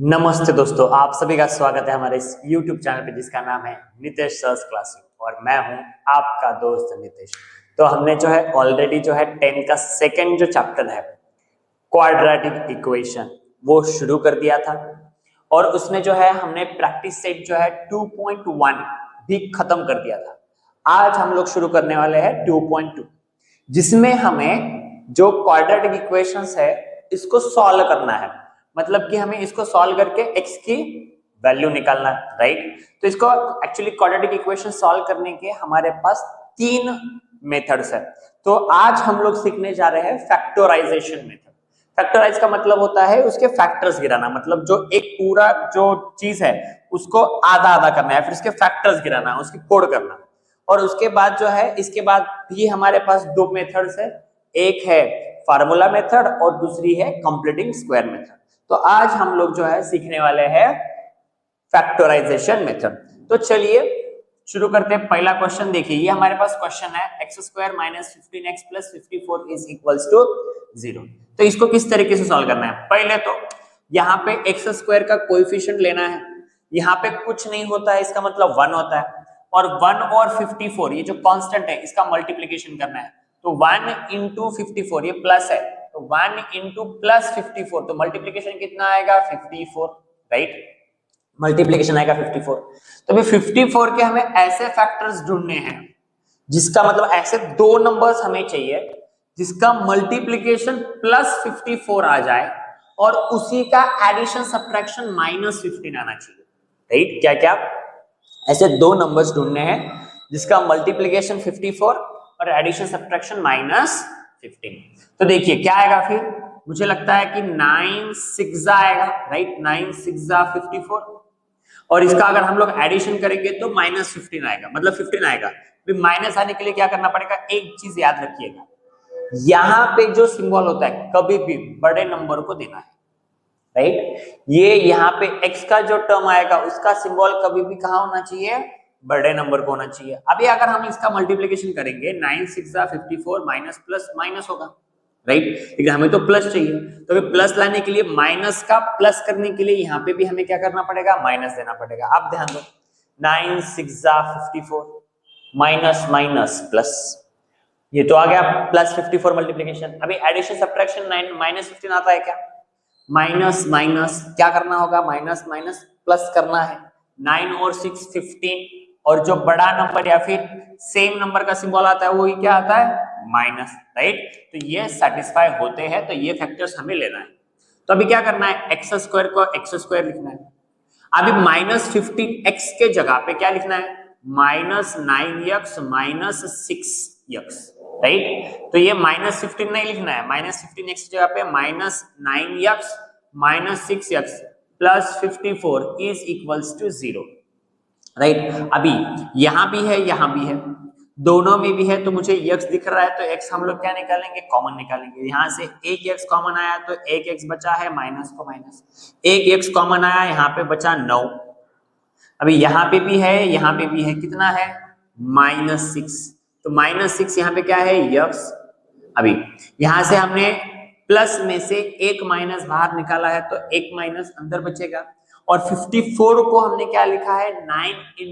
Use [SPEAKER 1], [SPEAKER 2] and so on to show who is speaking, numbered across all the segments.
[SPEAKER 1] नमस्ते दोस्तों, आप सभी का स्वागत है हमारे इस YouTube चैनल पे जिसका नाम है नितेश सर्स क्लासिक और मैं हूं आपका दोस्त नितेश। तो हमने जो है ऑलरेडी जो है 10th का सेकंड जो चैप्टर है क्वाड्रेटिक इक्वेशन वो शुरू कर दिया था और उसमें जो है हमने प्रैक्टिस सेट जो है 2.1 भी खत्म कर दिया था। आज हम लोग शुरू करने वाले हैं 2.2 जिसमें हमें जो क्वाड्रेटिक इक्वेशंस है इसको सॉल्व करना है। मतलब कि हमें इसको सॉल्व करके x की वैल्यू निकालना है, राइट। तो इसको एक्चुअली क्वाड्रेटिक इक्वेशन सॉल्व करने के हमारे पास 3 मेथड्स है। तो आज हम लोग सीखने जा रहे हैं फैक्टराइजेशन मेथड। फैक्टराइज का मतलब होता है उसके फैक्टर्स गिराना, मतलब जो एक पूरा जो चीज है उसको आधा आधा करना है, फिर उसके फैक्टर्स गिराना, उसकी कोड करना। और उसके बाद जो है इसके बाद भी हमारे पास 2 मेथड्स है, एक है फार्मूला मेथड और दूसरी है कंप्लीटिंग स्क्वायर मेथड। तो आज हम लोग जो है सीखने वाले हैं फैक्टराइजेशन मेथड। तो चलिए शुरू करते हैं। पहला क्वेश्चन देखिए, ये हमारे पास क्वेश्चन है x² - 15x + 54 = 0। तो इसको किस तरीके से सॉल्व करना है? पहले तो यहाँ पे x² का कोएफिशिएंट लेना है। यहाँ पे कुछ नहीं होता है, इसका मतलब 1 होता है। और 1 और 54 ये जो कांस्टेंट है इसका मल्टीप्लिकेशन करना है। तो 1 × 54 ये प्लस है, तो 1 × +54 तो मल्टीप्लिकेशन कितना आएगा 54, राइट। मल्टीप्लिकेशन आएगा 54। तो अभी 54 के हमें ऐसे फैक्टर्स ढूंढने हैं जिसका मतलब ऐसे 2 नंबर्स हमें चाहिए जिसका मल्टीप्लिकेशन +54 आ जाए और उसी का एडिशन सब्ट्रैक्शन -15 आना चाहिए, राइट। क्या क्या ऐसे 2 नंबर्स ढूंढने हैं जिसका मल्टीप्लिकेशन 54 और एडिशन सब्ट्रैक्शन -15। तो देखिए क्या आएगा फिर, मुझे लगता है कि 9 6 आएगा, राइट। 9 6 54 और इसका अगर हम लोग एडिशन करेंगे तो -15 आएगा, मतलब 15 आएगा। फिर माइनस आने के लिए क्या करना पड़ेगा, एक चीज याद रखिएगा, यहाँ पे जो सिंबल होता है कभी भी बड़े नंबर को देना है, राइट। ये यहाँ पे x का जो टर्म आएगा उसका सिंबल कभी भी कहाँ होना चाहिए, बड़े नंबर को होना चाहिए। अभी अगर हम इसका मल्टीप्लिकेशन करेंगे 9 6 54 माइनस प्लस माइनस होगा, राइट। लेकिन हमें तो प्लस चाहिए, तो अभी प्लस लाने के लिए माइनस का प्लस करने के लिए यहाँ पे भी हमें क्या करना पड़ेगा, माइनस देना पड़ेगा। आप ध्यान दो, 9 6 54 माइनस माइनस प्लस, ये तो आ गया +54 मल्टीप्लिकेशन। अभी एडिशन सब्ट्रैक्शन 9 -15 आता है क्या, माइनस माइनस क्या करना होगा, माइनस माइनस प्लस करना है। 9 और 6 15 और जो बड़ा नंबर या फिर सेम नंबर का सिंबल आता है वो ही क्या आता है, माइनस, राइट। तो ये सेटिस्फाई होते हैं, तो ये फैक्टर्स हमें लेना है। तो अभी क्या करना है, x² को x² लिखना है। अभी -15x के जगह पे क्या लिखना है, -9x - 6x, राइट। तो ये -15 नहीं लिखना है, -15x की जगह पे -9x - 6x + 54 = 0, राइट। अभी यहाँ भी है यहाँ भी है, दोनों में भी है, तो मुझे x दिख रहा है तो x हम लोग क्या निकालेंगे, कॉमन निकालेंगे। यहाँ से एक x कॉमन आया तो एक x बचा है, माइनस को माइनस, एक x कॉमन आया यहाँ पे बचा 9। अभी यहाँ पे भी है यहाँ पे भी है, कितना है, -6, तो -6 यहाँ पे क्या है, x। अभी यहाँ से हमने प्लस में से एक माइनस बाहर निकाला है तो एक माइनस अंदर बचेगा। और 54 को हमने क्या लिखा है, 9 ×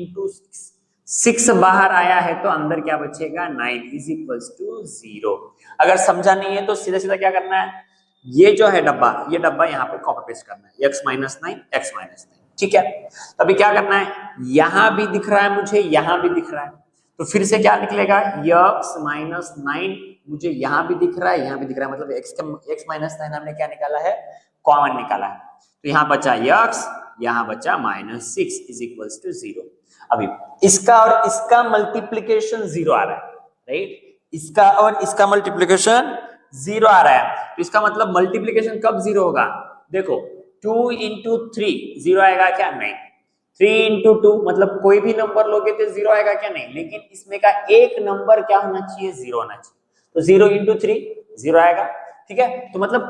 [SPEAKER 1] 6 बाहर आया है तो अंदर क्या बचेगा, 9 = 0। अगर समझा नहीं है तो सीधा सीधा क्या करना है, ये जो है डब्बा, ये डब्बा यहाँ पे कॉपी पेस्ट करना है, x - 9 x - 9, ठीक है। तो अभी क्या करना है, यहां भी दिख रहा है मुझे, यहां भी दिख रहा है, तो फिर से क्या निकलेगा, x - 9 मुझे यहां भी दिख रहा है यहां भी दिख रहा है, मतलब x - 9 हमने क्या निकाला है, कॉमन निकाला है। तो यहाँ बचा x, यहाँ बचा -6 = 0। अभी इसका और इसका मल्टीप्लिकेशन 0 आ रहा है, राइट। इसका और इसका मल्टीप्लिकेशन 0 आ रहा है, तो इसका मतलब मल्टीप्लिकेशन कब 0 होगा, देखो 2 × 3 0 आएगा क्या, नहीं। 3 × 2 मतलब कोई भी नंबर लोगे तो 0 आएगा क्या, नहीं। लेकिन इसमें का एक नंबर क्या होना चाहिए, 0 होना चाहिए, तो 0 × 3 0 आएगा, ठीक है। तो मतलब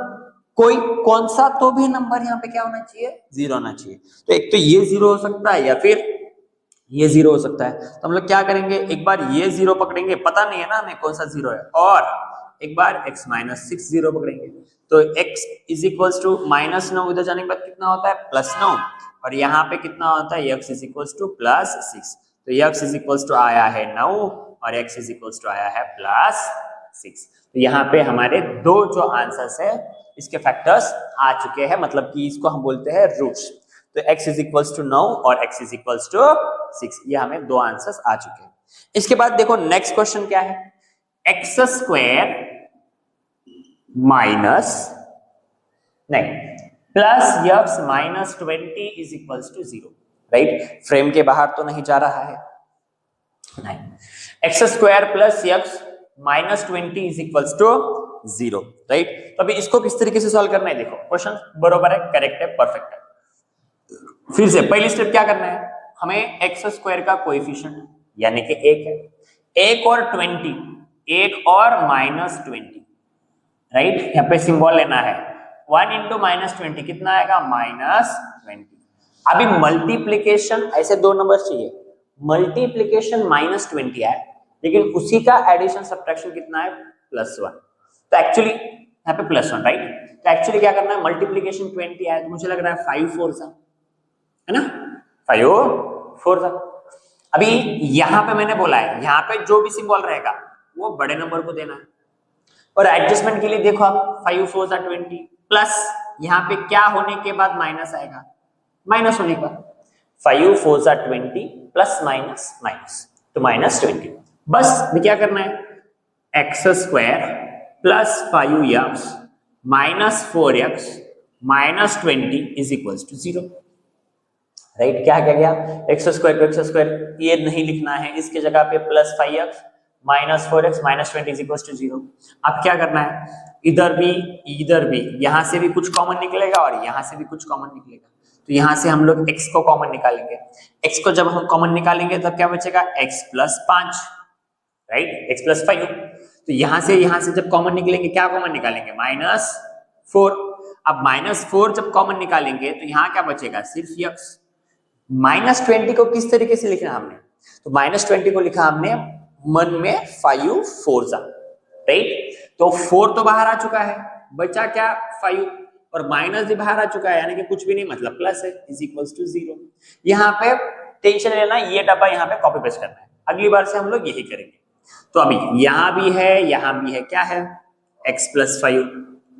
[SPEAKER 1] कोई कौन सा तो भी नंबर यहाँ पे क्या होना चाहिए, 0 होना चाहिए। तो एक तो ये 0 हो सकता है या फिर ये 0 हो सकता है। तो हम लोग क्या करेंगे, एक बार ये 0 पकड़ेंगे, पता नहीं है ना हमें कौन सा 0 है, और एक बार x - 6 0 पकड़ेंगे। तो x इज इक्वल्स टू -9, इधर जाने के बाद कितना होता है +9, और यहाँ पे कितना होता है x इज इक्वल्स टू +6। तो x इज इक्वल्स टू आया है 9 और x इज इक्वल्स टू आया है +6। तो यहाँ पे हमारे दो जो आंसर्स है इसके फैक्टर्स आ चुके हैं, मतलब कि इसको हम बोलते हैं रूट्स। तो x इज इक्वल्स टू 9 और x इज इक्वल्स टू 6, ये हमें दो आंसर्स आ चुके हैं। इसके बाद देखो नेक्स्ट क्वेश्चन क्या है, x square minus plus x minus 20 is equals to 0, right. Frame के बाहर तो नहीं जा रहा है, नहीं। X square plus x minus 20 is equals to 0, right. तो अभी इसको किस तरीके से सॉल्व करना है, देखो क्वेश्चन बरोबर है, करेक्ट है, परफेक्ट है। फिर से पहली स्टेप क्या करना है, हमें एक्स स्क्वायर का कोएफिशिएंट यानी कि 1 है, 1 और 20, 1 और -20, राइट। यहाँ पे सिंबल लेना है, 1 इंटू -20 कितना आएगा -20। अभी मल्टीप्लीकेशन ऐसे दो नंबर चाहिए, मल्टीप्लीकेशन -20 है, लेकिन उसी का एडिशन सब्ट्रैक्शन कितना है +1। तो एक्चुअली यहाँ पे +1, राइट। तो एक्चुअली क्या करना है, मल्टीप्लीकेशन 20 है तो मुझे लग रहा है 5 4 सा, है ना, 5 4 सा। अभी यहाँ पे मैंने बोला है, यहाँ पे जो भी सिंबल रहेगा वो बड़े नंबर को देना है, और एडजस्टमेंट के लिए देखो आप 5 4 सा 20 प्लस यहाँ पे क्या होने के बाद माइनस आएगा, माइनस होने के बाद 5 4 सा 20 प्लस माइनस माइनस, तो -20। बस भी क्या करना है, x square plus 5x minus 4x minus 20 is equals to 0, right. क्या गया, एक्स स्क्वायर को एक्स स्क्वायर ये नहीं लिखना है, इसके जगह पे plus 5x minus 4x minus 20 is equals to 0। अब क्या करना है, इधर भी यहाँ से भी कुछ कॉमन निकलेगा और यहाँ से भी कुछ कॉमन निकलेगा, तो यहाँ से हम लोग x को कॉमन निकालेंगे। x को जब हम कॉमन निकालेंगे तब क्या बचेगा, x plus 5, right, x plus 5। तो यहाँ से जब कॉमन निकलेंगे क्या कॉमन निकालेंगे, -4। अब -4 जब कॉमन निकालेंगे तो यहाँ क्या बचेगा, सिर्फ x। -20 को किस तरीके से लिखा हमने, तो -20 को लिखा हमने मन में 5 4 सा, राइट। तो 4 तो बाहर आ चुका है, बचा क्या 5, और माइनस भी बाहर आ चुका है, यानी कि कुछ भी नहीं, मतलब प्लस है, इज इक्वल्स टू 0। यहाँ पे टेंशन लेना, ये डब्बा यहाँ पे कॉपी पेस्ट करना है, अगली बार से हम लोग यही करेंगे। तो अभी यहाँ भी है, क्या है, x प्लस 5,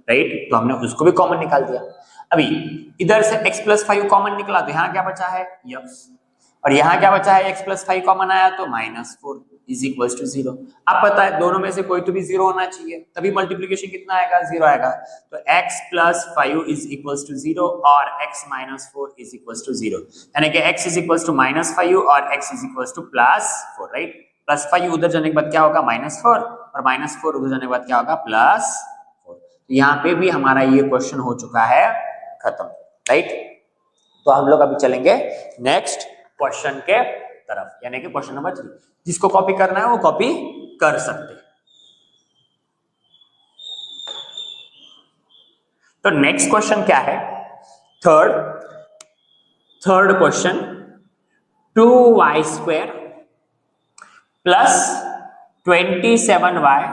[SPEAKER 1] राइट। तो हमने उसको भी कॉमन निकाल दिया। अभी इधर से x प्लस 5 कॉमन निकला तो यहाँ क्या बचा है x, और यहाँ क्या बचा है, x प्लस 5 कॉमन आया तो -4 इज इक्वल्स टू 0। अब पता है दोनों में से कोई तो भी 0 होना चाहिए, तभी मल्टीप्लीकेशन कितना आएगा, 0 आएगा। तो x plus 5 is equals to 0 और x minus 4 is equals to 0, यानी कि x इज इक्वल्स टू -5 और x is equals to +4, right. +5 उधर जाने के बाद क्या होगा, -4, और -4 उधर जाने के बाद क्या होगा, +4। यहाँ पे भी हमारा ये क्वेश्चन हो चुका है खत्म, राइट। तो हम लोग अभी चलेंगे नेक्स्ट क्वेश्चन के तरफ, यानी कि क्वेश्चन नंबर 3। जिसको कॉपी करना है वो कॉपी कर सकते हैं। तो नेक्स्ट क्वेश्चन क्या है, third question, 2y square plus 27y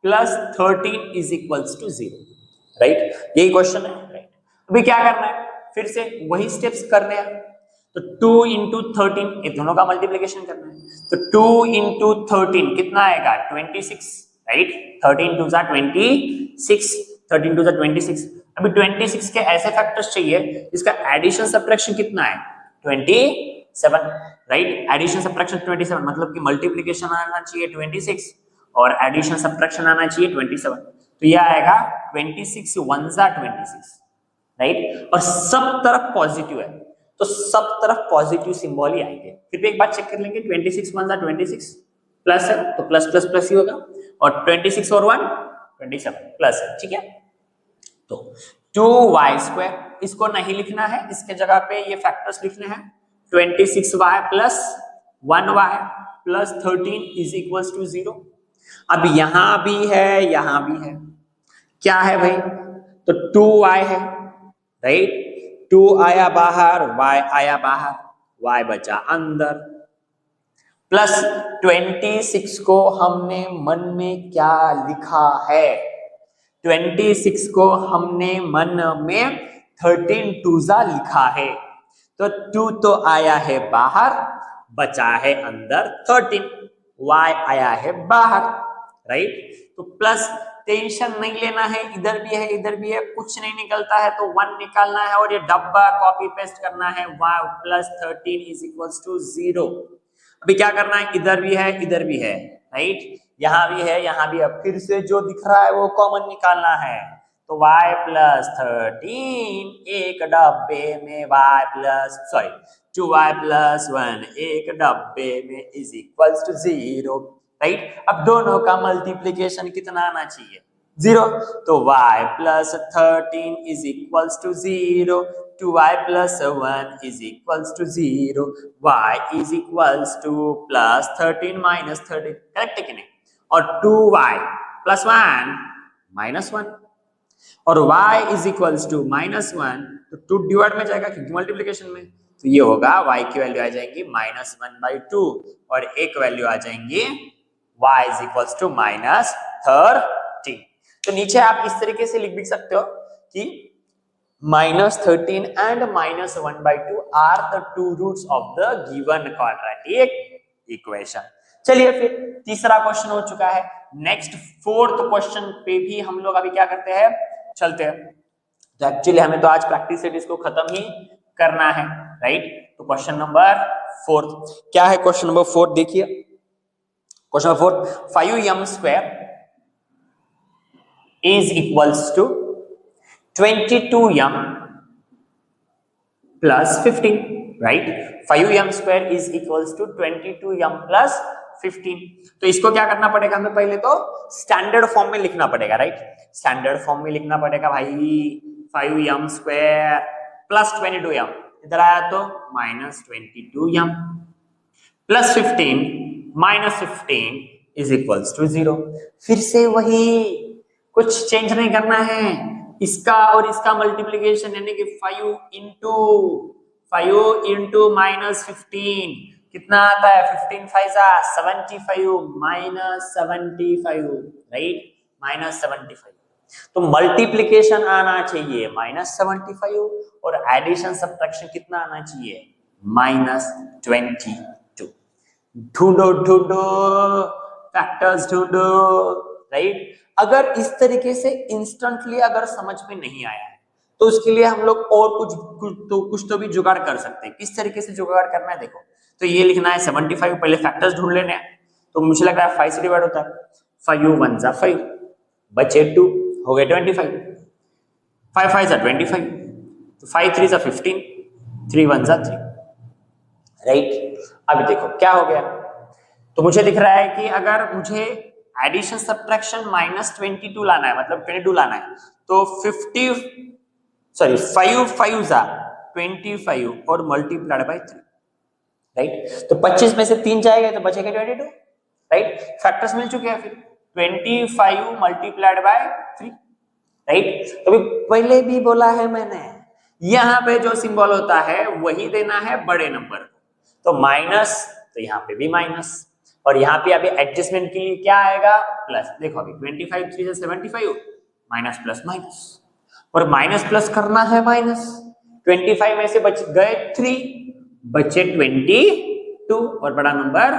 [SPEAKER 1] plus 13 is equals to 0, right. यही क्वेश्चन है, राइट। अभी क्या करना है, फिर से वही स्टेप्स करने हैं। तो 2 इंटू 13, ये दोनों का मल्टीप्लीकेशन करना है, तो 2 इंटू 13 कितना आएगा, 26, राइट। 13 to 26, 13 to 26। अभी 26 के ऐसे फैक्टर्स चाहिए जिसका एडिशन सब्ट्रैक्शन कितना है, 27, राइट। एडिशन सब्ट्रैक्शन 27, मतलब कि मल्टीप्लीकेशन आना चाहिए 26 और एडिशन सब्ट्रैक्शन आना चाहिए 27। तो यह आएगा 26 1 जा 26, राइट। और सब तरफ पॉजिटिव है तो सब तरफ पॉजिटिव सिंबल ही आएंगे। फिर भी एक बात चेक कर लेंगे, 26 1 जा 26, प्लस है तो प्लस प्लस प्लस ही होगा, और 26 और 1 27 प्लस है, ठीक है। तो 2y स्क्वायर, इसको नहीं लिखना है, इसके जगह पे ये फैक्टर्स लिखने हैं, 26y plus 1y plus 13 is equals to 0। अब यहां भी है, क्या है भाई, तो 2y है, राइट। 2 आया बाहर, y आया बाहर, y बचा अंदर, प्लस 26 को हमने मन में क्या लिखा है, 26 को हमने मन में 13 टूजा लिखा है, तो 2 तो आया है बाहर, बचा है अंदर 13, y आया है बाहर, राइट। तो प्लस टेंशन नहीं लेना है, इधर भी है इधर भी है, कुछ नहीं निकलता है तो 1 निकालना है और ये डब्बा कॉपी पेस्ट करना है, y plus 13 is equals to 0। अभी क्या करना है, इधर भी है इधर भी है, राइट, यहाँ भी है यहाँ भी है, फिर से जो दिख रहा है वो कॉमन निकालना है, तो y प्लस 13 एक डब्बे में y प्लस 2y प्लस 1 एक डब्बे में इज इक्वल्स टू 0, राइट। अब दोनों का मल्टीप्लीकेशन कितना आना चाहिए, 0, तो y plus 13 is equals to 0, 2y plus 1 is equals to 0, y is equals to plus 13 minus 13, correct है कि नहीं, और 2y प्लस 1 माइनस 1 और y is equals to minus 1, तो 2 डिवाइड में जाएगा क्योंकि मल्टीप्लीकेशन में, तो ये होगा y की वैल्यू आ जाएंगी -1/2 और एक वैल्यू आ जाएंगी y इज इक्वल्स टू -13। तो नीचे आप इस तरीके से लिख भी सकते हो कि -13 and -1/2 are the two roots of the given quadratic equation. चलिए फिर तीसरा क्वेश्चन हो चुका है, नेक्स्ट फोर्थ क्वेश्चन पे भी हम लोग अभी क्या करते हैं, चलते हैं। तो एक्चुअली हमें तो आज प्रैक्टिस सेट इसको खत्म ही करना है, राइट। तो क्वेश्चन नंबर 4 क्या है, क्वेश्चन नंबर 4 देखिए, question number 4 5m² is equals to 22m plus 15, right. 5m² is equals to 22m plus 15। तो इसको क्या करना पड़ेगा, हमें पहले तो स्टैंडर्ड फॉर्म में लिखना पड़ेगा, राइट। स्टैंडर्ड फॉर्म में लिखना पड़ेगा भाई, 5m² प्लस 22m, इधर आया तो -22m plus 15 -15 is equals to 0। फिर से वही, कुछ चेंज नहीं करना है, इसका और इसका मल्टीप्लीकेशन यानी कि 5 इंटू -15 कितना आता है, 15 5 75 -75, राइट, -75। तो मल्टीप्लीकेशन आना चाहिए -75 और एडिशन सब्ट्रैक्शन कितना आना चाहिए, -22। ढूंढो फैक्टर्स ढूंढो, राइट। अगर इस तरीके से इंस्टेंटली अगर समझ में नहीं आया है तो उसके लिए हम लोग और कुछ तो भी जुगाड़ कर सकते हैं। किस तरीके से जुगाड़ करना है देखो, तो ये लिखना है 75, पहले फैक्टर्स ढूंढ लेने हैं, तो मुझे लग रहा है 5 से डिवाइड होता है, 5 1 जा 5 बचे 2 हो गए 25, 5 5 जा 25, तो 5 3 जा 15, 3 1 जा 3, राइट। अभी देखो क्या हो गया, तो मुझे दिख रहा है कि अगर मुझे एडिशन सब्ट्रैक्शन -22 लाना है, मतलब 22 लाना है, तो 5 5 जा 25 और मल्टीप्लाइड बाय 3, राइट। तो 25 में से 3 जाएगा तो बचेगा 22, राइट। फैक्टर्स मिल चुके हैं, फिर 25 मल्टीप्लाइड बाय 3, राइट। तो पहले भी बोला है मैंने, यहाँ पे जो सिंबल होता है वही देना है बड़े नंबर को, तो माइनस, तो यहाँ पे भी माइनस, और यहाँ पे अभी एडजस्टमेंट के लिए क्या आएगा, प्लस। देखो अभी 25 3 से 75, माइनस प्लस माइनस, और माइनस प्लस करना है माइनस, 25 में से बच गए 3, बचे 22 और बड़ा नंबर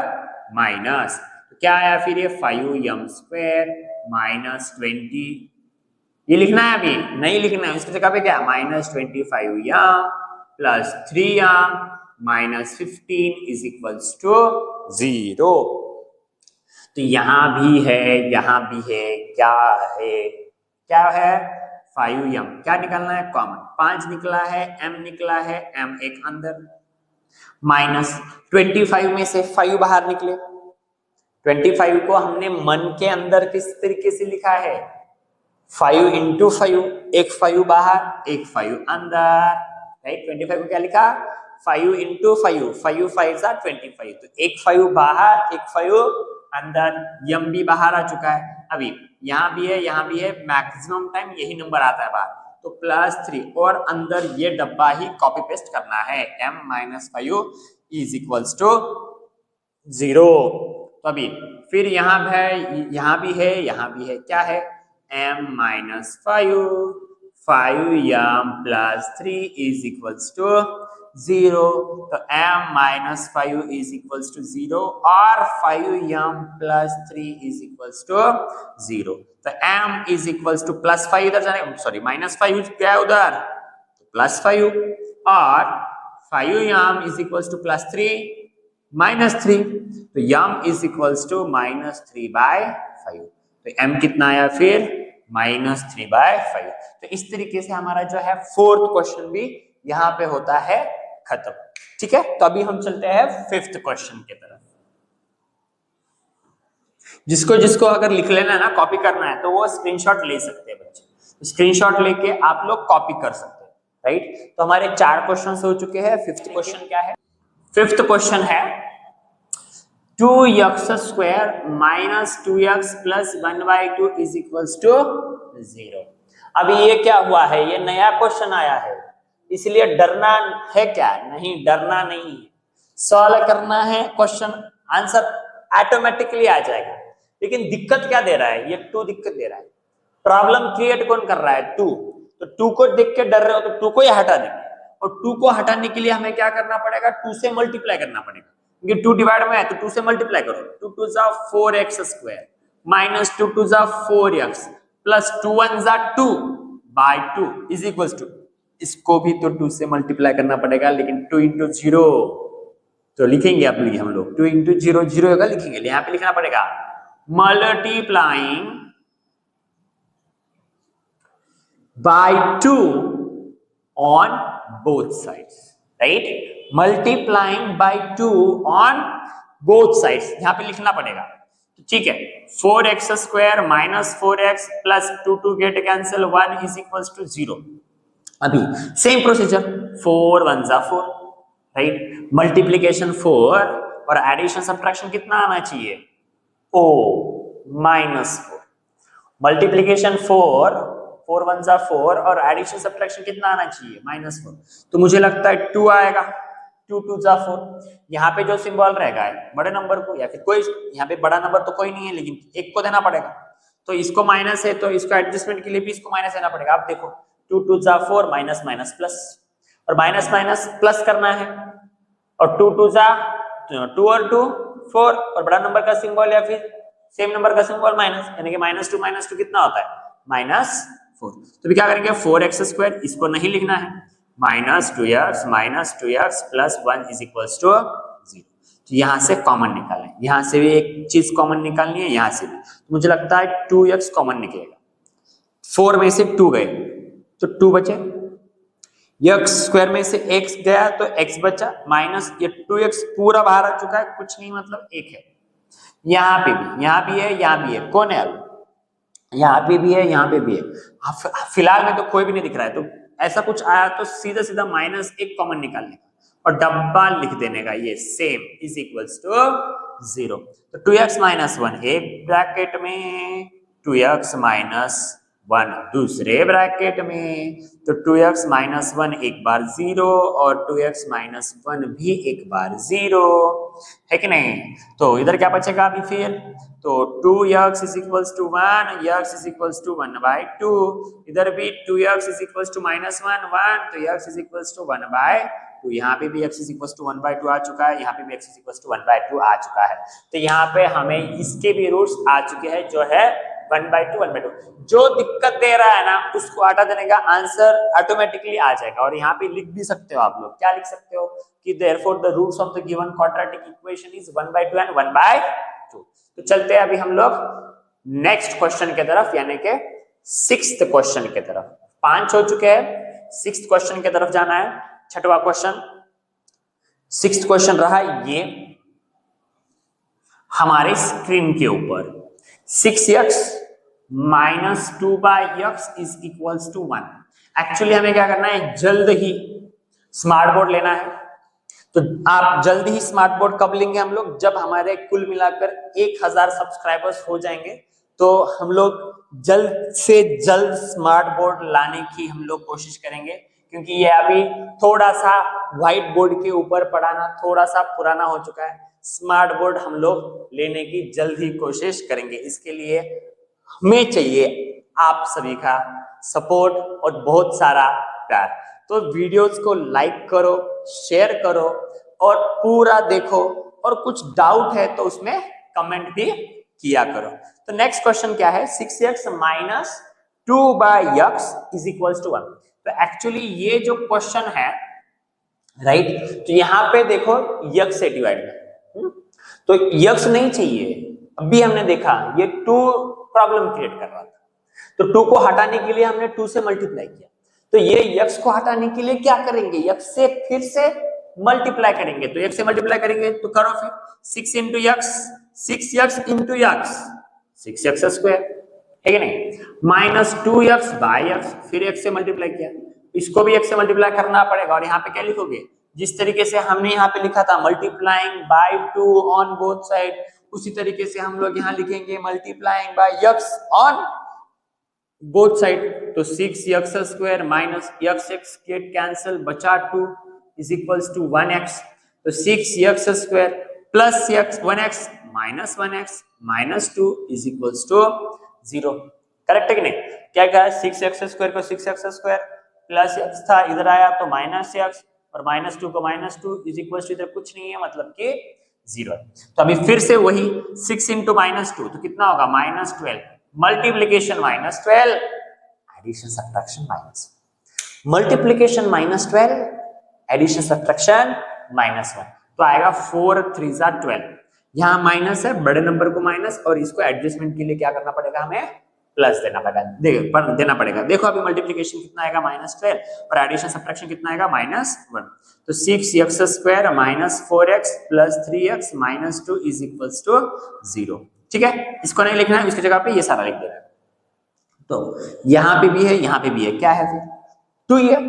[SPEAKER 1] माइनस, तो क्या आया फिर ये 5m² -20, ये लिखना है, अभी नहीं लिखना है, इसकी जगह पे क्या -25m plus 3m -15 is equals to 0। तो यहां भी है यहाँ भी है, क्या है 5m, क्या निकालना है कॉमन, 5 निकला है, m निकला है, m एक अंदर, माइनस 25 में से 5 बाहर निकले, 25 को हमने मन के अंदर किस तरीके से लिखा है, 5 इंटू 5, एक 5 बाहर एक 5 अंदर, राइट। 25 को क्या लिखा, 5 इंटू 5, 5 5 जा 25, तो एक 5 बाहर एक 5 अंदर, यम भी बाहर आ चुका है। अभी यहाँ भी है, मैक्सिमम टाइम यही नंबर आता है बाहर, तो +3 और अंदर ये डब्बा ही कॉपी पेस्ट करना है, m -5 इज इक्वल्स टू 0। तो अभी फिर यहाँ भी है, क्या है m minus 5, 5m plus 3 is equals to 0. तो m minus 5 is equals to 0 और 5m plus 3 is equals to 0. तो m is equals to plus 5 इधर जाने, सॉरी माइनस 5 क्या है उधर, प्लस 5 और 5m is equals to plus 3 minus 3. तो m is equals to minus 3 by 5. तो m कितना आया फिर minus 3 by 5. तो इस तरीके से हमारा जो है फोर्थ क्वेश्चन भी यहाँ पे होता है खत्म. ठीक है, तो अभी हम चलते हैं फिफ्थ क्वेश्चन की तरफ. जिसको जिसको अगर लिख लेना है ना, कॉपी करना है, तो वो स्क्रीनशॉट ले सकते हैं बच्चे. स्क्रीनशॉट लेके आप लोग कॉपी कर सकते हैं. राइट, तो हमारे 4 क्वेश्चन हो चुके हैं. फिफ्थ क्वेश्चन क्या है? फिफ्थ क्वेश्चन है 2x square minus 2x plus 1/2 is equals to 0. अभी ये क्या हुआ है, ये नया क्वेश्चन आया है, इसलिए डरना है क्या? नहीं, डरना नहीं है. सॉल्व करना है क्वेश्चन, आंसर ऑटोमेटिकली आ जाएगा. लेकिन दिक्कत क्या दे रहा है, ये 2 दिक्कत दे रहा है. प्रॉब्लम क्रिएट कौन कर रहा है? 2. तो 2 को देख के डर रहे हो तो 2 को ही हटा देंगे. और 2 को हटाने के लिए हमें क्या करना पड़ेगा? 2 से मल्टीप्लाई करना पड़ेगा, क्योंकि 2 डिवाइड में है तो 2 से मल्टीप्लाई करो. 2 2 जा 4x स्क्वायर माइनस 2 2 जा 4x प्लस 2 1 जा 2 बाय 2 इज इक्वल्स टू, इसको भी तो 2 से मल्टीप्लाई करना पड़ेगा, लेकिन 2 इंटू 0 तो लिखेंगे आप लोग, हम लोग 2 इंटू 0 0 होगा, लिखेंगे. यहाँ पे लिखना पड़ेगा multiplying by 2 on both sides. Right, multiplying by 2 on both sides यहाँ पे लिखना पड़ेगा. ठीक है, 4x square minus 4x plus 2 2 get cancel 1 is equals to 0. अभी सेम प्रोसीजर, 4 1 जा 4. राइट, मल्टीप्लीकेशन 4 और एडिशन सब्ट्रैक्शन कितना आना चाहिए? O minus 4. मल्टीप्लीकेशन 4 4 1 जा 4 और एडिशन सब्ट्रैक्शन कितना आना चाहिए? माइनस 4. तो मुझे लगता है 2 आएगा. 2 2 जा 4. यहाँ पे जो सिंबल रहेगा बड़े नंबर को, या फिर कोई यहाँ पे बड़ा नंबर तो कोई नहीं है, लेकिन 1 को देना पड़ेगा. तो इसको माइनस है तो इसको एडजस्टमेंट के लिए भी इसको माइनस देना पड़ेगा. आप देखो 2 2 जा 4 माइनस माइनस प्लस, और माइनस माइनस प्लस करना है, और 2 2 जा 2 और 2 4, और बड़ा नंबर का सिंबल या फिर सेम नंबर का सिंबल माइनस, यानी कि माइनस टू कितना होता है? माइनस 4. तो भी क्या करेंगे? 4x स्क्वायर, इसको नहीं लिखना है, minus 2x plus 1 is equals to 0. तो यहाँ से कॉमन निकालें, यहाँ से भी एक चीज कॉमन निकालनी है, यहाँ से भी. तो मुझे लगता है 2x कॉमन निकलेगा. 4 में से 2 गए तो 2 बचे, x स्क्वायर में से x गया तो x बचा, माइनस ये 2x पूरा बाहर आ चुका है, कुछ नहीं मतलब 1 है. यहाँ पे भी, यहाँ भी है, यहाँ भी है, कौन है? अब यहाँ पे भी है, यहाँ पे भी है. फिलहाल में तो कोई भी नहीं दिख रहा है, तो ऐसा कुछ आया तो सीधा सीधा माइनस 1 कॉमन निकालने का और डब्बा लिख देने का, ये सेम इज इक्वल्स टू 0. तो 2x माइनस 1 एक ब्रैकेट में, 2x माइनस 1 दूसरे ब्रैकेट में, तो 2x माइनस 1 एक बार 0 और 2x माइनस 1 भी एक बार 0 है कि नहीं? तो इधर क्या बचेगा अभी फिर? तो 2x is equals to 1, x is equals to 1/2. इधर भी 2x is equals to minus 1 1, तो x इज इक्वल्स टू 1/2. यहाँ पे भी x इज इक्वल्स टू 1/2 आ चुका है, यहाँ पे भी x इज इक्वल्स टू 1/2 आ चुका है. तो यहाँ पे हमें इसके भी रूट्स आ चुके हैं, जो है 1/2. जो दिक्कत दे रहा है ना, उसको हटा देने का आंसर ऑटोमेटिकली आ जाएगा. और यहाँ पे लिख भी सकते हो आप लोग, क्या लिख सकते हो कि therefore the roots of the given quadratic equation is 1/2 and 1/2. तो चलते हैं अभी हम लोग नेक्स्ट क्वेश्चन की तरफ, यानी कि 6th क्वेश्चन की तरफ. 5 हो चुके हैं, 6th क्वेश्चन की तरफ जाना है. 6वां क्वेश्चन, 6th क्वेश्चन रहा ये हमारे स्क्रीन के ऊपर. 6x minus 2/x is equals to 1. Actually हमें क्या करना है? जल्द ही स्मार्ट बोर्ड लेना है. तो आप जल्दी ही स्मार्ट बोर्ड कब लेंगे हम लोग? जब हमारे कुल मिलाकर 1000 सब्सक्राइबर्स हो जाएंगे, तो हम लोग जल्द से जल्द स्मार्ट बोर्ड लाने की हम लोग कोशिश करेंगे, क्योंकि ये अभी थोड़ा सा व्हाइट बोर्ड के ऊपर पढ़ाना थोड़ा सा पुराना हो चुका है. स्मार्ट बोर्ड हम लोग लेने की जल्द ही कोशिश करेंगे. इसके लिए हमें चाहिए आप सभी का सपोर्ट और बहुत सारा प्यार। तो वीडियोस को लाइक करो, शेयर करो और पूरा देखो, और कुछ डाउट है तो उसमें कमेंट भी किया करो। तो नेक्स्ट क्वेश्चन क्या है, 6x minus 2/x is equals to 1। तो एक्चुअली ये जो क्वेश्चन है, राइट, तो यहाँ पे देखो x से डिवाइड है, तो x नहीं चाहिए। अभी हमने देखा ये 2 प्रॉब्लम क्रिएट कर रहा था, तो 2 को हटाने के लिए हमने 2 से मल्टीप्लाई किया। तो ये x को हटाने के लिए क्या करेंगे, x से फिर से मल्टीप्लाई करेंगे। तो x से मल्टीप्लाई करेंगे तो करो फिर 6 into x, 6x into x, 6x square है कि नहीं, माइनस 2x बाई x, फिर x से मल्टीप्लाई किया, इसको भी x से मल्टीप्लाई करना पड़ेगा। और यहाँ पे क्या लिखोगे, जिस तरीके से हमने यहाँ पे लिखा था multiplying by 2 on both side, उसी तरीके से हम लोग यहाँ लिखेंगे multiplying by x on both side. तो 6x square minus x get cancel, बचा 2 इज इक्वल्स टू 1x। तो 6x square plus 1x minus 1x minus 2 is equals to 0। Correct है कि नहीं? क्या कहा, 6x स्क्वायर को 6x स्क्वायर प्लस x था, इधर आया तो माइनस x, और माइनस 2 को माइनस 2 इज इक्वल्स टू, इधर कुछ नहीं है मतलब कि 0 है। तो अभी फिर से वही 6 इंटू माइनस 2 तो कितना होगा, minus 12, multiplication minus 12, addition subtraction minus, multiplication minus 12, addition subtraction minus 1। तो आएगा 4 3 जा 12। यहाँ माइनस है, बड़े नंबर को माइनस, और इसको एडजस्टमेंट के लिए क्या करना पड़ेगा, हमें प्लस देना पड़ेगा। देखो अभी मल्टीप्लीकेशन कितना आएगा, माइनस 12, और एडिशन सब्ट्रैक्शन कितना आएगा, माइनस 1। तो 6x square minus 4x plus 3x minus 2 is equals to 0। ठीक है, इसको नहीं लिखना है, इसकी जगह पे ये सारा लिख देना है। तो यहाँ पे भी है, यहाँ पे भी है, क्या है फिर 2 है,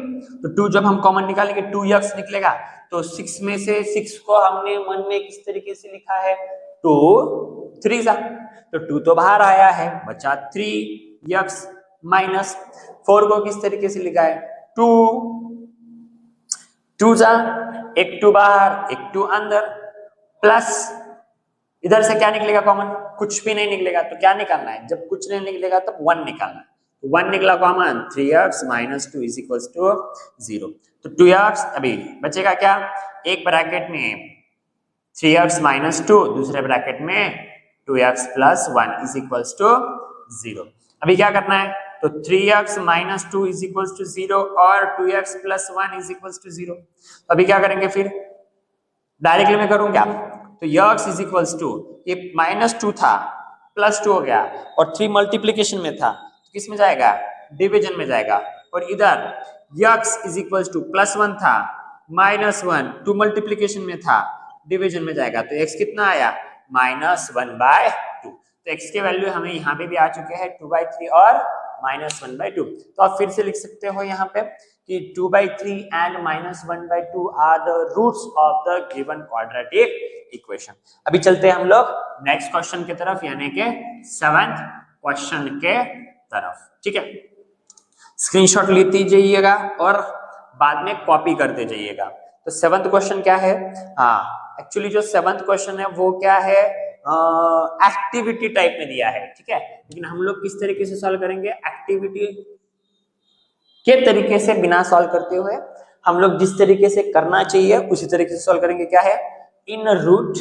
[SPEAKER 1] तो 2 जब हम कॉमन निकालेंगे 2x निकलेगा। तो 6 में से 6 को हमने 1 में किस तरीके से लिखा है, 2 3 जा, तो 2 तो बाहर आया है, बचा 3x माइनस 4 को किस तरीके से लिखा है, 2 2 जा, एक 2 बाहर एक 2 अंदर, प्लस इधर से क्या निकलेगा कॉमन, कुछ भी नहीं निकलेगा। तो क्या निकालना है, जब कुछ नहीं निकलेगा तब 1 निकालना है। 1 निकला common, 3x minus 2 is equals to 0। तो 2x अभी बचेगा क्या, एक ब्रैकेट में 3x माइनस 2, दूसरे ब्रैकेट में 2x plus 1 is equals to 0। अभी क्या करना है, तो 3x minus 2 is equals to 0 और 2x plus 1 is equals to 0। अभी क्या करेंगे, फिर डायरेक्टली में करूं क्या, तो x इज इक्वल्स टू, ये माइनस 2 था प्लस 2 हो गया, और 3 मल्टीप्लीकेशन में था, किस में जाएगा, डिवीजन में जाएगा। और इधर x is equals to plus 1 था माइनस 1, 2 मल्टीप्लीकेशन में था, डिवीजन में जाएगा। तो x कितना आया, माइनस 1/2। तो x के वैल्यू हमें यहाँ पे भी आ चुके हैं 2/3 और माइनस 1/2। तो आप फिर से लिख सकते हो यहाँ पे कि 2/3 and minus 1/2 are the roots of the given quadratic equation. अभी चलते हैं हम लोग नेक्स्ट क्वेश्चन की तरफ, यानी कि 7th क्वेश्चन के तरफ। ठीक है, स्क्रीनशॉट लेते जाइएगा और बाद में कॉपी करते जाइएगा। तो 7th क्वेश्चन क्या है, हाँ एक्चुअली जो 7th क्वेश्चन है वो क्या है, एक्टिविटी टाइप में दिया है। ठीक है, लेकिन हम लोग किस तरीके से सॉल्व करेंगे, एक्टिविटी के तरीके से बिना सॉल्व करते हुए हम लोग जिस तरीके से करना चाहिए उसी तरीके से सॉल्व करेंगे। क्या है, in root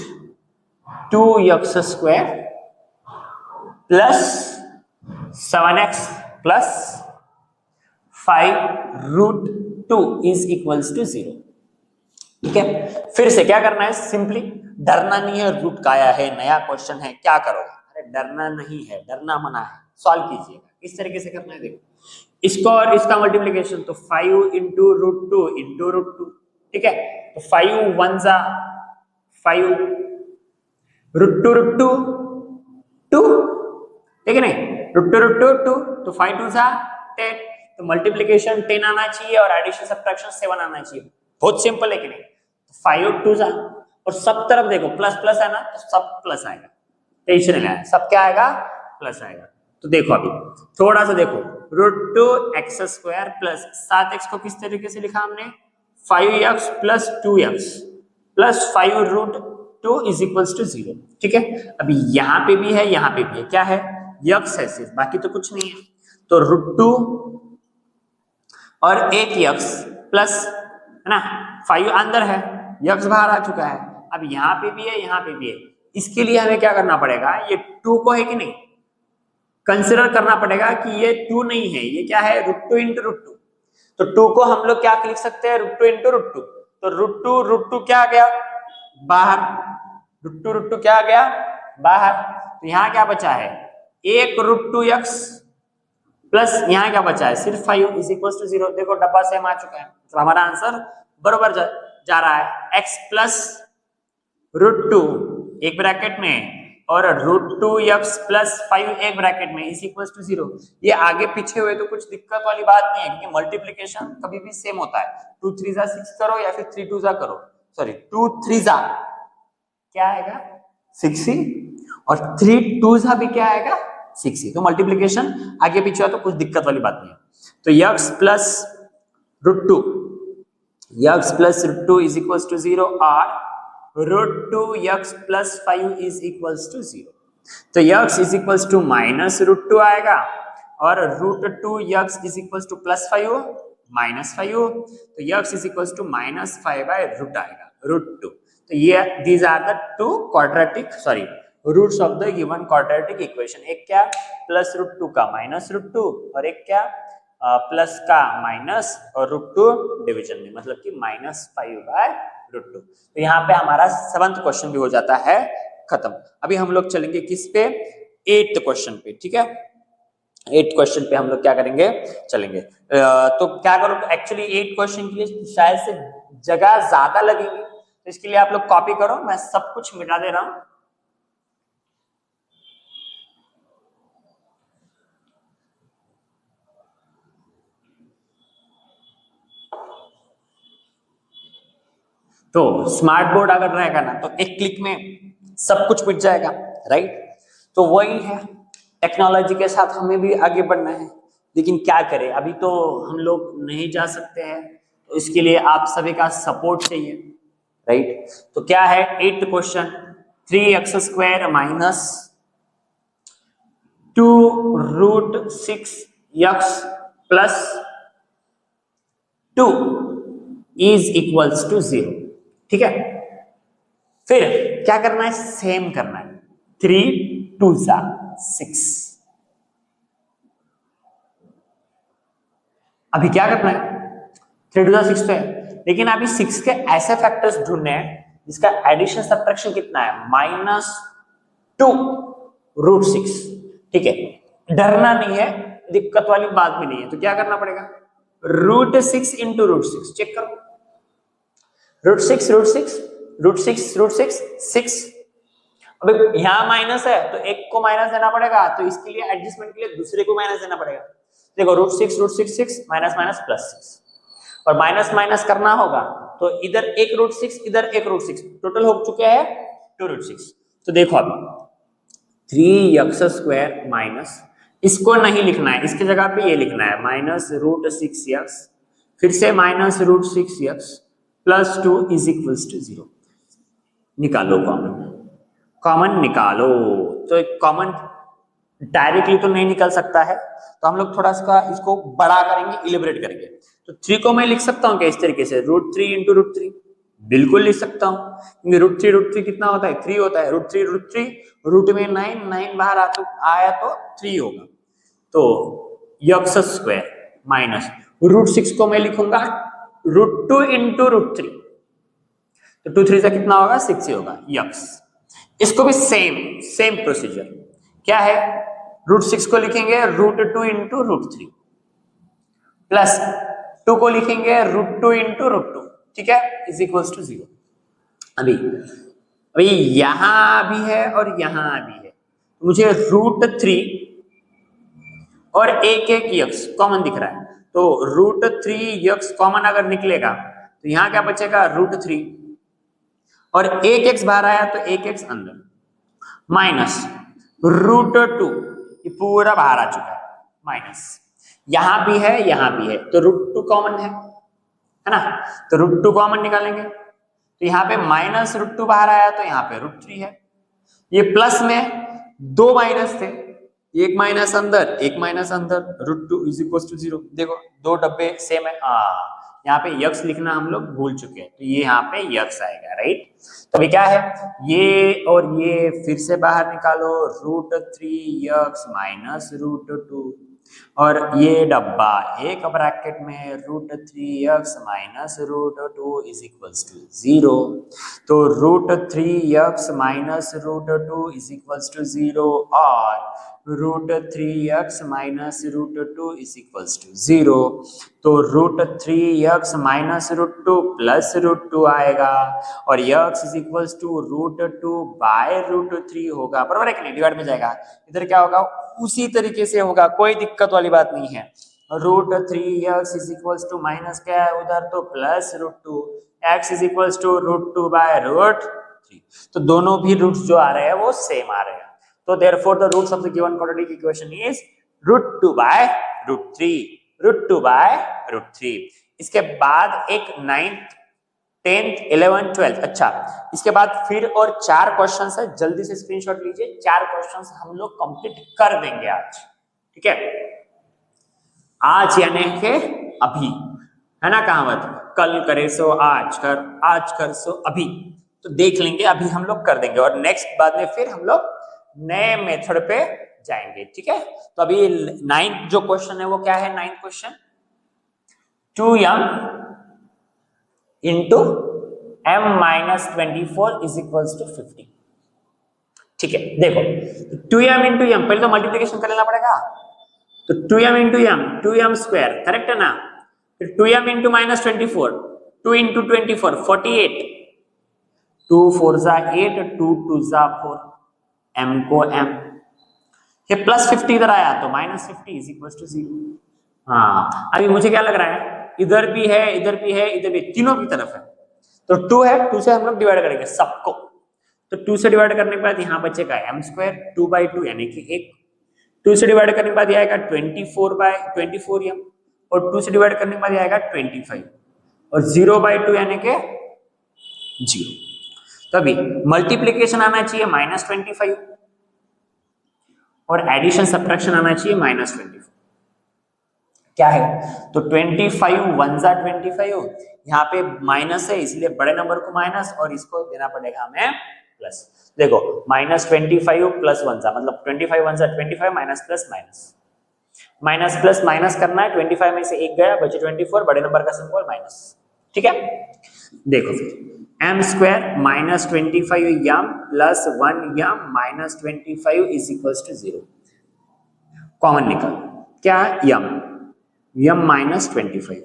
[SPEAKER 1] 2x square plus 7x plus 5 root 2 is equals to 0। ठीक है, फिर से क्या करना है, सिंपली डरना नहीं है, रूट का आया है, नया क्वेश्चन है, क्या करोगे, अरे डरना नहीं है, डरना मना है, सॉल्व कीजिएगा। इस तरीके से करना है, देखो इसको और इसका मल्टीप्लिकेशन, तो 5 इंटू रूट 2 इंटू रूट 2। ठीक है, तो 5 1 जा 5, रूट 2 2, ठीक है नहीं, रूट 2 2, तो 5 2 जा 10, तो मल्टीप्लिकेशन 10 आना चाहिए और एडिशन सब्ट्रैक्शन 7 आना चाहिए। बहुत सिंपल है कि नहीं, 5 2 जा, और सब तरफ देखो प्लस प्लस है ना, तो सब प्लस आएगा, टेंशन नहीं लेना, सब क्या आएगा, प्लस आएगा। तो देखो अभी थोड़ा सा देखो, root 2x square plus 7x को किस तरीके से लिखा हमने, 5x plus 2x plus 5 root 2 is equals to 0। ठीक है, अभी यहाँ पे भी है, यहाँ पे भी है, क्या है, x है सिर्फ, बाकी तो कुछ नहीं है। तो √2 और एक यक्स प्लस, है ना, 5 अंदर है, यक्स बाहर आ चुका है। अब यहाँ पे भी है, यहाँ पे भी है। इसके लिए हमें क्या करना पड़ेगा, ये 2 को है कि नहीं कंसिडर करना पड़ेगा कि ये 2 नहीं है, ये क्या है √2 इंटू √2। तो 2 को हम लोग क्या लिख सकते हैं, √2 इंटू √2। तो √2 क्या आ गया बाहर, √2 क्या आ गया बाहर। तो यहाँ क्या बचा है, एक √2x प्लस यहाँ क्या बचा है सिर्फ 5 इज इक्वल टू 0। देखो डब्बा सेम आ चुका है, तो हमारा आंसर बरोबर जा रहा है। x प्लस √2 एक ब्रैकेट में और √2x प्लस 5 एक ब्रैकेट में इज इक्वल टू 0। ये आगे पीछे हुए तो कुछ दिक्कत वाली बात नहीं है, क्योंकि मल्टीप्लीकेशन कभी भी सेम होता है। 2 3 जा 6 करो या फिर 3 2 जा करो, सॉरी 2 3 जा क्या आएगा 6 ही, और 3 2 जा भी क्या आएगा 6 ही। तो मल्टीप्लीकेशन आगे पीछे हो तो कुछ दिक्कत वाली बात नहीं है। तो x plus √2 is equal to 0 और √2x plus 5 is equal to 0। तो x is equal to minus √2 आएगा और √2x is equal to plus 5 minus 5। तो x is equal to minus 5 by root आएगा √2। तो ये these are the two quadratic sorry roots of the given quadratic equation. एक क्या plus √2 का minus √2 और एक क्या प्लस का माइनस और √2 डिवीजन में, मतलब कि -5 बाय √2। तो यहाँ पे हमारा 7th क्वेश्चन भी हो जाता है खत्म। अभी हम लोग चलेंगे किस पे, 8th क्वेश्चन पे, ठीक है। 8th क्वेश्चन पे हम लोग क्या करेंगे, चलेंगे। तो क्या करो, एक्चुअली 8th क्वेश्चन के लिए शायद से जगह ज्यादा लगेगी, तो इसके लिए आप लोग कॉपी करो, मैं सब कुछ मिटा दे रहा हूं। तो स्मार्ट बोर्ड अगर रहेगा ना तो एक क्लिक में सब कुछ मिट जाएगा, राइट। तो वही है, टेक्नोलॉजी के साथ हमें भी आगे बढ़ना है, लेकिन क्या करें, अभी तो हम लोग नहीं जा सकते हैं, तो इसके लिए आप सभी का सपोर्ट चाहिए, राइट। तो क्या है 8th question, 3x² minus 2√6x plus 2 is equals to 0, ठीक है। फिर क्या करना है, सेम करना है, 3 2 जा 6। अभी क्या करना है, 3 2 जा 6 तो है, लेकिन अभी 6 के ऐसे फैक्टर्स ढूंढने हैं जिसका एडिशन सब्ट्रैक्शन कितना है, -2√6, ठीक है। डरना नहीं है, दिक्कत वाली बात भी नहीं है। तो क्या करना पड़ेगा, √6 इंटू √6 चेक करो, √6 6। अब यहां माइनस है तो एक को माइनस देना पड़ेगा, तो इसके लिए एडजस्टमेंट के लिए दूसरे को माइनस देना पड़ेगा। देखो √6 माइनस माइनस प्लस 6, और माइनस माइनस करना होगा तो इधर एक √6 इधर एक √6, टोटल हो चुके हैं 2√6। तो देखो अभी 3x² माइनस, इसको नहीं लिखना है, इसके जगह पे ये लिखना है -√6x, फिर से -√6x plus 2 is equals to 0। निकालो कॉमन निकालो। तो कॉमन डायरेक्टली तो नहीं निकल सकता है, तो हम लोग थोड़ा सा इसको बड़ा करेंगे, इलेबरेट करेंगे। तो 3 को मैं लिख सकता हूँ क्या इस तरीके से, √3 इंटू √3, बिल्कुल लिख सकता हूँ, क्योंकि √3 कितना होता है 3 होता है, √3 रूट में 9 बाहर आया तो 3 होगा। तो x² माइनस √6 को मैं लिखूंगा √2 इंटू √3, तो 2 3 से कितना होगा 6 ही होगा x। इसको भी सेम प्रोसीजर क्या है, √6 को लिखेंगे √2 इंटू √3 प्लस 2 को लिखेंगे √2 इंटू √2, ठीक है, इज इक्वल्स टू 0। अभी यहां भी है और यहां भी है, मुझे √3 और एक x कॉमन दिख रहा है, तो √3x कॉमन अगर निकलेगा तो यहां क्या बचेगा √3, और एक x बाहर आया तो एक x अंदर, माइनस √2 ये पूरा बाहर आ चुका है, माइनस यहां भी है यहां भी है, तो √2 कॉमन है ना, तो √2 कॉमन निकालेंगे, तो यहाँ पे -√2 बाहर आया तो यहाँ पे √3 है। ये प्लस में 2 माइनस थे, एक माइनस अंदर, एक माइनस अंदर, √2 इज इक्वल टू 0। देखो दो डब्बे सेम है, यहाँ पे यक्स लिखना हम लोग भूल चुके हैं, तो ये यहाँ पे यक्स आएगा, राइट। तो अभी क्या है, ये और ये फिर से बाहर निकालो, √3 माइनस √2, और ये डब्बा एक ब्रैकेट में √3 माइनस √2 इज इक्वल टू 0। तो √3 माइनस √2 इज इक्वल टू 0 और √3 माइनस √2 इज इक्वल टू 0। तो √3 माइनस √2 प्लस √2 आएगा, और x is equal to √2 by √3 होगा, बराबर है कि नहीं, डिवाइड में जाएगा। इधर क्या होगा, उसी तरीके से होगा, कोई दिक्कत वाली बात नहीं है। √3 इज इक्वल टू माइनस क्या है उधर, तो plus √2, x is equal to √2 by √3। तो दोनों भी रूट्स जो आ रहे हैं वो सेम आ रहे हैं। तो therefore the roots of the given quadratic equation is √2 by √3, √2 by √3। इसके बाद एक 9th 10th 11th 12th, अच्छा इसके बाद फिर और 4 क्वेश्चंस है, जल्दी से स्क्रीनशॉट लीजिए। 4 क्वेश्चंस हम लोग कंप्लीट कर देंगे आज, ठीक है। आज यानी कि अभी, है ना कहावत, कल करे सो आज कर, आज कर सो अभी। तो देख लेंगे, अभी हम लोग कर देंगे, और नेक्स्ट बाद में फिर हम लोग नए मेथड पे जाएंगे, ठीक है। तो अभी 9th जो क्वेश्चन है वो क्या है, 9th question 2m into m-24 is equal to 50, ठीक है। देखो 2m इंटू m, पहले तो मल्टीप्लीकेशन कर लेना पड़ेगा, तो 2m into m, 2m square, correct है ना। फिर 2m इंटू -24, 2 इंटू 24 48, 2 4 जा 8, 2 2 जा 4, m को m, ये प्लस 50 इधर आया तो -50 इज इक्वल टू 0। हाँ अभी मुझे क्या लग रहा है, इधर भी है, इधर भी है, इधर भी, तीनों की तरफ है। तो 2 है, 2 से हम लोग डिवाइड करेंगे सबको, तो 2 से डिवाइड करने के बाद यहाँ बचेगा m स्क्वायर, 2/2 यानी कि 1, 2 से डिवाइड करने के बाद ये आएगा 24/24m, और 2 से डिवाइड करने के बाद ये आएगा 25, और 0/2 यानी कि 0। तभी मल्टीप्लीकेशन आना चाहिए -25, और एडिशन सब्ट्रैक्शन आना चाहिए -24। क्या है, तो 25 1 जा 25, यहाँ पे माइनस है इसलिए बड़े नंबर को माइनस, और इसको देना पड़ेगा हमें प्लस। देखो -25 प्लस 1 जा, मतलब 25 1 जा 25, minus plus minus, minus plus minus करना है, 25 में से 1 गया, बचे 24, बड़े नंबर का सिंबल माइनस, ठीक है। देखो फिर m square -25m plus 1m -25 is equal to 0, common निकल, क्या m -25,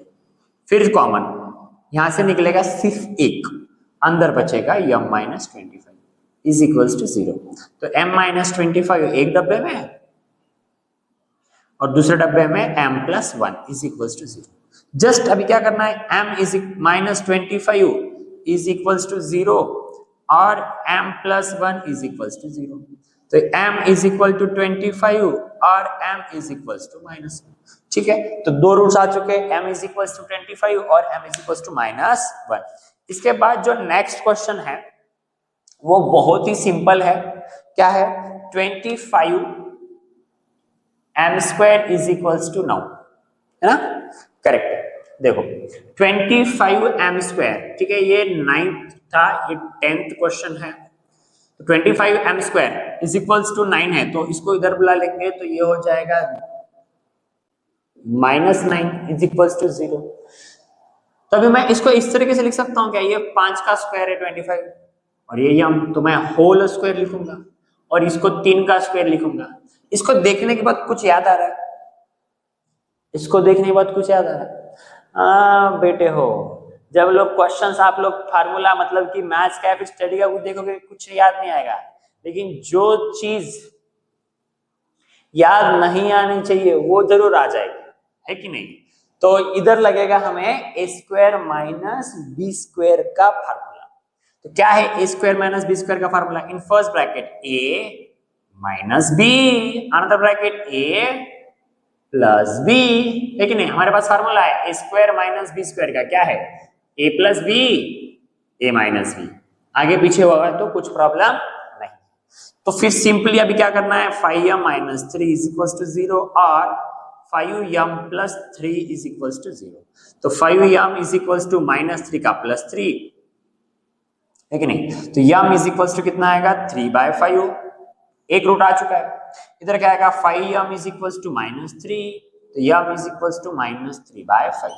[SPEAKER 1] फिर कॉमन यहां से निकलेगा सिर्फ 1, अंदर बचेगा m -25 इज इक्वल टू 0। तो m -25 एक डब्बे में है, और दूसरे डब्बे में m + 1 is equal to 0। Just अभी क्या करना है, m -25 इज इक्वल टू 0 और m + 1 इज इक्वल टू 0। तो m इज इक्वल टू 25 और m इज इक्वल टू -1, ठीक है। तो दो रूट्स आ चुके हैं, m इज इक्वल टू 25 और m इज इक्वल टू -1। इसके बाद जो नेक्स्ट क्वेश्चन है वो बहुत ही सिंपल है, क्या है, 25 m square is equal to 9, है ना, करेक्ट है। देखो 25 m स्क्वायर, ठीक है, ये 9th था, ये 10th क्वेश्चन है। तो 25 m square is equal to 9 है, तो इसको इधर बुला लेंगे, तो ये हो जाएगा -9 इज इक्वल टू 0। तो अभी मैं इसको इस तरीके से लिख सकता हूँ, क्या, ये 5 का स्क्वायर है 25, और ये यम, तो मैं होल स्क्वायर लिखूंगा, और इसको 3 का स्क्वायर लिखूंगा। इसको देखने के बाद कुछ याद आ रहा है, इसको देखने के बाद कुछ याद आ रहा है, हाँ बेटे हो, जब लोग क्वेश्चंस आप लोग फार्मूला मतलब कि मैथ्स का फिर स्टडी का कुछ देखोगे, कुछ याद नहीं आएगा, लेकिन जो चीज याद नहीं आनी चाहिए वो जरूर आ जाएगी, है कि नहीं। तो इधर लगेगा हमें a square minus B square का फार्मूला। तो क्या है a square minus B square का formula, in first bracket a minus B, another bracket a plus B, है कि नहीं। हमारे पास फार्मूला है a square minus B square का, क्या है, a plus B, a minus B, आगे पीछे होगा तो कुछ प्रॉब्लम नहीं। तो फिर सिंपली अभी क्या करना है, 5m minus 3 is equal to 0 और 5m plus 3 is equal to 0। तो 5m is equal to minus 3 का प्लस 3 है कि नहीं, तो m इज इक्वल टू कितना आएगा 3/5, एक रूट आ चुका है। इधर क्या आएगा 5m is equal to minus 3, तो m is equal to minus 3/5,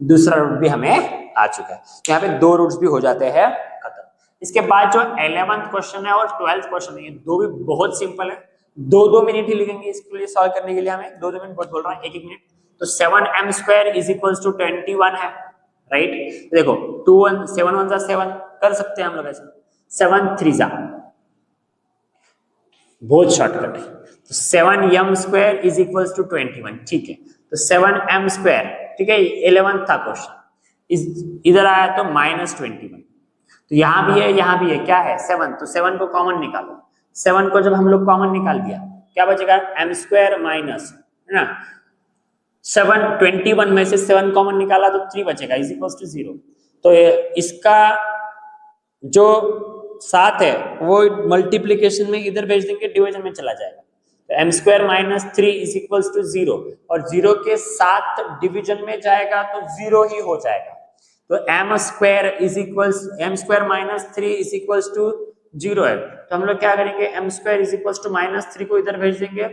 [SPEAKER 1] दूसरा रूट भी हमें आ चुका है। यहाँ पे दो रूट्स भी हो जाते हैं खत्म। इसके बाद जो 11th क्वेश्चन है और 12th क्वेश्चन है, ये दो भी बहुत सिंपल है, 2-2 मिनट ही लगेंगे इसके लिए सॉल्व करने के लिए, हमें 2-2 मिनट बहुत बोल रहा हूँ, 1-1 मिनट। तो 7m square is equal to 21 है, राइट। देखो 7 1 7 कर सकते हैं हम लोग ऐसे, 7 3 बहुत शॉर्टकट है। तो 7m square is equal to 21, ठीक है। तो 7m स्क्वायर, ठीक है, 11 था क्वेश्चन, इधर आया तो -21, तो यहाँ भी है यहाँ भी है, क्या है 7, तो 7 को कॉमन निकालो। 7 को जब हम लोग कॉमन निकाल दिया क्या बचेगा, m स्क्वायर माइनस, है ना, 7 21 में से 7 कॉमन निकाला तो 3 बचेगा इज इक्वल टू 0। तो इसका जो 7 है वो मल्टीप्लीकेशन में इधर भेज देंगे, डिवीजन में चला जाएगा। तो m square minus 3 is equal to 0, और 0 के 7 डिवीजन में जाएगा तो 0 ही हो जाएगा। तो m square is equals, m square minus 3 is equals to 0 है, तो हम लोग क्या करेंगे, m square is equals to minus 3 को इधर भेज देंगे,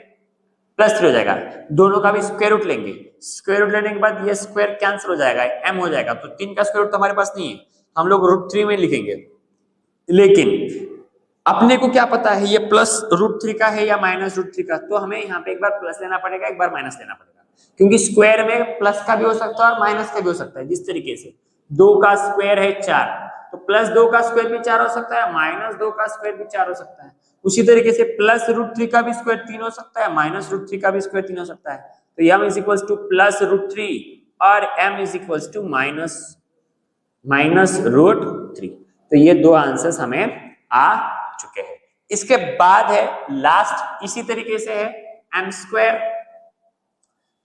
[SPEAKER 1] प्लस 3 हो जाएगा, दोनों का भी स्क्वायर रूट लेंगे, स्क्वायर रूट लेने के बाद ये स्क्वायर कैंसिल हो जाएगा, m हो जाएगा। तो 3 का स्क्वायर रूट तो हमारे पास नहीं है, हम लोग √3 में लिखेंगे, लेकिन अपने को क्या पता है ये प्लस √3 का है या माइनस √3 का, तो हमें यहाँ पे एक बार प्लस लेना पड़ेगा, एक बार माइनस लेना पड़ेगा, क्योंकि स्क्वायर में प्लस का भी हो सकता है और माइनस का भी हो सकता है। जिस तरीके से 2 का स्क्वायर है 4, तो प्लस 2 का स्क्वायर भी 4 हो सकता है, माइनस 2 का स्क्वायर भी 4 हो सकता है। उसी तरीके से प्लस √3 का भी स्क्वायर 3 हो सकता है, माइनस √3 का भी स्क्वायर 3 हो सकता है। तो m is equal to plus √3 और m is equal to minus √3। तो ये दो आंसर्स हमें आ चुके हैं। इसके बाद है लास्ट, इसी तरीके से है m square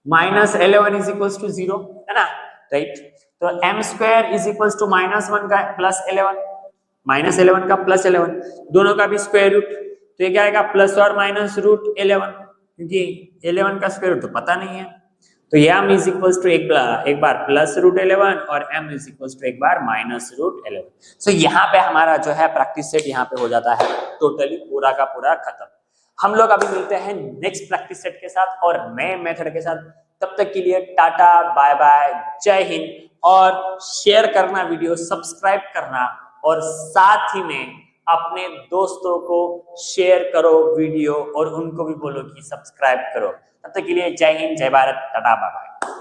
[SPEAKER 1] minus 11 is equal to 0, है ना, राइट। तो m square is equal to -1 का प्लस 11, -11 का प्लस 11, दोनों का भी स्क्वायर रूट, तो ये क्या आएगा प्लस और माइनस √11, क्योंकि 11 का स्क्वायर रूट तो पता नहीं है। तो m इज इक्वल टू एक बार प्लस √11 और m इज इक्वल टू एक बार माइनस √11। सो यहाँ पे हमारा जो है प्रैक्टिस सेट यहाँ पे हो जाता है टोटली पूरा का पूरा खत्म। हम लोग अभी मिलते हैं नेक्स्ट प्रैक्टिस सेट के साथ और नए मेथड के साथ। तब तक के लिए टाटा बाय बाय, जय हिंद, और शेयर करना वीडियो, सब्सक्राइब करना, और साथ ही में अपने दोस्तों को शेयर करो वीडियो और उनको भी बोलो कि सब्सक्राइब करो। तब तक के लिए जय हिंद, जय भारत, टाटा बाय बाय।